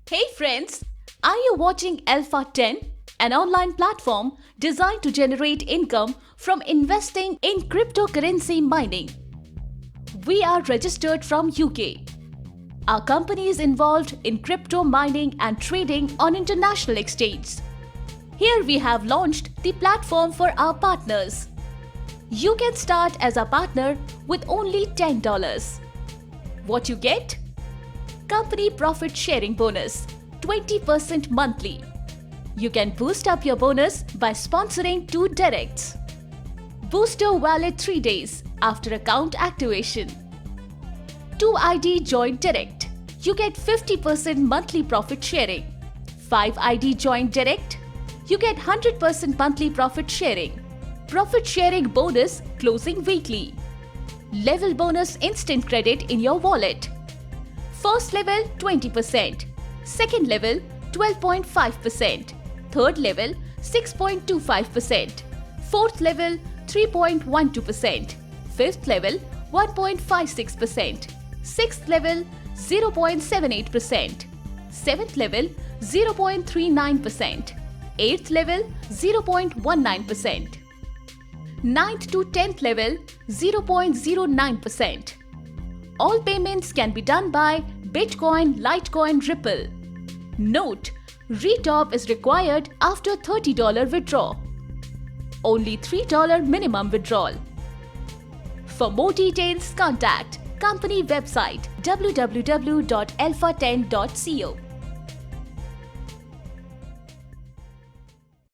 Hey friends, are you watching alpha10, an online platform designed to generate income from investing in cryptocurrency mining? We are registered from UK. Our company is involved in crypto mining and trading on international exchanges. Here we have launched the platform for our partners. You can start as a partner with only $10. What you get? Company profit sharing bonus, 20% monthly. You can boost up your bonus by sponsoring 2 directs. Booster valid 3 days after account activation. 2 ID joint direct. You get 50% monthly profit sharing. 5 ID joint direct. You get 100% monthly profit sharing. Profit sharing bonus closing weekly. Level bonus instant credit in your wallet. First level 20%, second level 12.5%, third level 6.25%, fourth level 3.12%, fifth level 1.56%, sixth level 0.78%, seventh level 0.39%, eighth level 0.19%, ninth to 10th level 0.09%. All payments can be done by Bitcoin, Litecoin, Ripple. Note: retop is required after $30 withdrawal. Only $3 minimum withdrawal. For more details, contact company website www.alpha10.co.